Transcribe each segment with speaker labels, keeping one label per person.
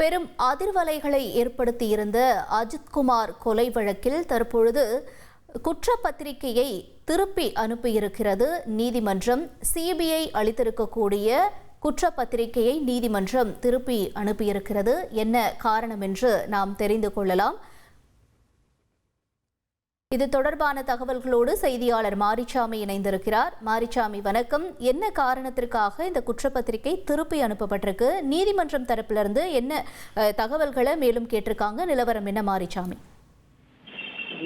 Speaker 1: பெரும் அதிர்வலைகளை ஏற்படுத்தியிருந்த அஜித்குமார் கொலை வழக்கில் தற்பொழுது குற்றப்பத்திரிகையை திருப்பி அனுப்பியிருக்கிறது நீதிமன்றம். சிபிஐ அளித்திருக்கக்கூடிய குற்றப்பத்திரிகையை நீதிமன்றம் திருப்பி அனுப்பியிருக்கிறது. என்ன காரணம் என்று நாம் தெரிந்து கொள்ளலாம். இது தொடர்பான தகவல்களோடு செய்தியாளர் மாரிச்சாமி இணைந்திருக்கிறார். மாரிச்சாமி, வணக்கம். என்ன காரணத்திற்காக இந்த குற்றப்பத்திரிகை திருப்பி அனுப்பப்பட்டிருக்கு? நீதிமன்றம் தரப்பிலிருந்து என்ன தகவல்களை மேலும் கேட்டிருக்காங்க? நிலவரம் என்ன மாரிச்சாமி?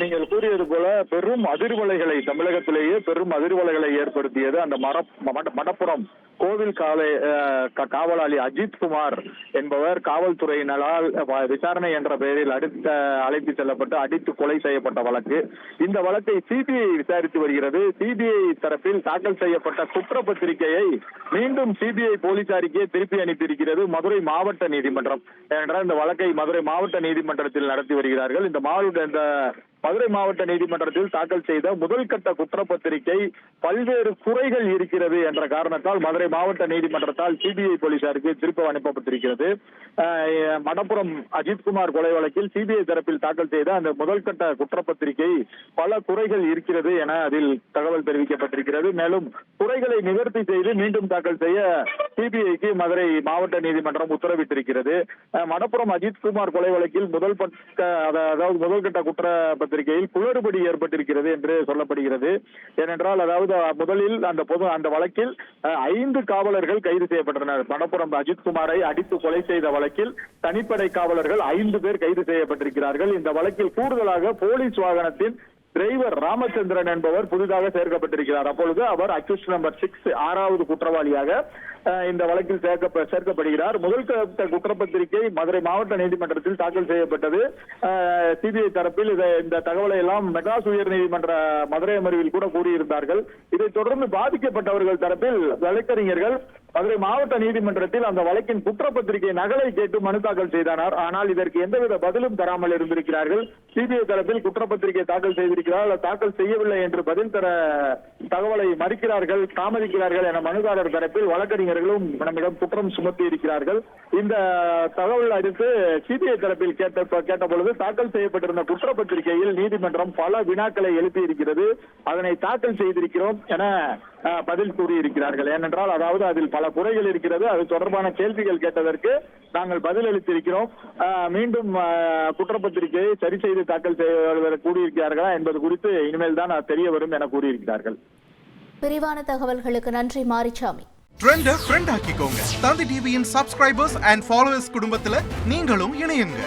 Speaker 2: நீங்கள் கூறியது போல பெரும் அதிர்வலைகளை தமிழகத்திலேயே பெரும் அதிர்வலைகளை ஏற்படுத்தியது அந்த மடப்புறம் கோவில் காவலாளி அஜித்குமார் என்பவர் காவல்துறையினரால் விசாரணை என்ற பெயரில் அழைத்து செல்லப்பட்டு அடித்து கொலை செய்யப்பட்ட வழக்கு. இந்த வழக்கை சிபிஐ விசாரித்து வருகிறது. சிபிஐ தரப்பில் தாக்கல் செய்யப்பட்ட குற்றப்பத்திரிகையை மீண்டும் சிபிஐ போலீசாருக்கே திருப்பி அனுப்பியிருக்கிறது மதுரை மாவட்ட நீதிமன்றம். ஏனென்றால் இந்த வழக்கை மதுரை மாவட்ட நீதிமன்றத்தில் நடத்தி வருகிறார்கள். இந்த மதுரை மாவட்ட நீதிமன்றத்தில் தாக்கல் செய்த முதல் கட்ட குற்றப்பத்திரிகை பல்வேறு குறைகள் இருக்கிறது என்ற காரணத்தால் மதுரை மாவட்ட நீதிமன்றத்தால் சிபிஐ போலீசாருக்கு திருப்பி அனுப்பப்பட்டிருக்கிறது. மடப்புறம் அஜித்குமார் கொலை வழக்கில் சிபிஐ தரப்பில் தாக்கல் செய்த அந்த முதல் கட்ட குற்றப்பத்திரிகை பல குறைகள் இருக்கிறது என அதில் தகவல் தெரிவிக்கப்பட்டிருக்கிறது. மேலும் குறைகளை நிவர்த்தி செய்து மீண்டும் தாக்கல் செய்ய சிபிஐக்கு மதுரை மாவட்ட நீதிமன்றம் உத்தரவிட்டிருக்கிறது. மடப்புறம் அஜித்குமார் கொலை வழக்கில் முதல் கட்ட குற்றப்பத்திரிகையில் குளறுபடி ஏற்பட்டிருக்கிறது என்று சொல்லப்படுகிறது. ஏனென்றால் முதலில் அந்த வழக்கில் 5 காவலர்கள் கைது செய்யப்பட்டனர். மடப்புறம் அஜித்குமாரை அடித்து கொலை செய்த வழக்கில் தனிப்படை காவலர்கள் 5 பேர் கைது செய்யப்பட்டிருக்கிறார்கள். இந்த வழக்கில் கூடுதலாக போலீஸ் வாகனத்தின் டிரைவர் ராமச்சந்திரன் என்பவர் புதிதாக சேர்க்கப்பட்டிருக்கிறார். அப்பொழுது அவர் அக்யூஸ்ட் நம்பர் 6 6வது குற்றவாளியாக இந்த வழக்கில் சேர்க்கப்படுகிறார். முதல் கட்ட குற்றப்பத்திரிகை மதுரை மாவட்ட நீதிமன்றத்தில் தாக்கல் செய்யப்பட்டது. சிபிஐ தரப்பில் இந்த தகவலை எல்லாம் மெட்ராஸ் உயர் நீதிமன்ற மதுரை அமர்வில் கூட கூறியிருந்தார்கள். இதைத் தொடர்ந்து பாதிக்கப்பட்டவர்கள் தரப்பில் வழக்கறிஞர்கள் மதுரை மாவட்ட நீதிமன்றத்தில் அந்த வழக்கின் குற்றப்பத்திரிகை நகலை கேட்டு மனு தாக்கல் செய்தனர். ஆனால் இதற்கு எந்தவித பதிலும் தராமல் இருந்திருக்கிறார்கள். சிபிஐ தரப்பில் குற்றப்பத்திரிகை தாக்கல் செய்திருக்கிறார்கள், தாக்கல் செய்யவில்லை என்று பதில் தர தகவலை மறுக்கிறார்கள், தாமதிக்கிறார்கள் என மனுதாரர் தரப்பில் வழக்கறிஞர்களும் நம்மிடம் குற்றம் சுமத்தி இருக்கிறார்கள். இந்த தகவல் அடுத்து சிபிஐ தரப்பில் கேட்ட பொழுது தாக்கல் செய்யப்பட்டிருந்த குற்றப்பத்திரிகையில் நீதிமன்றம் பல வினாக்களை எழுப்பி இருக்கிறது. அதனை தாக்கல் செய்திருக்கிறோம் என பதில் கூறியிருக்கிறார்கள். ஏனென்றால் அதில் பல குறைகள் இருக்கிறது. அது தொடர்பான கேள்விகள் கேட்டதற்கு நாங்கள் பதில் அளித்திருக்கிறோம். மீண்டும் குற்றப்பத்திரிகையை சரி செய்து தாக்கல் செய்ய கூறியிருக்கிறார்களா என்பது குறித்து இனிமேல் தான் தெரிய வரும் என கூறியிருக்கிறார்கள்.
Speaker 1: விரிவான தகவல்களுக்கு நன்றி மாரிச்சாமி.
Speaker 3: ட்ரெண்டை ஃப்ரெண்ட் ஆக்கிக்கோங்க. தந்தி டிவியின் சப்ஸ்கிரைபர்ஸ் அண்ட் ஃபாலோவர்ஸ் குடும்பத்துல நீங்களும் இணையுங்க.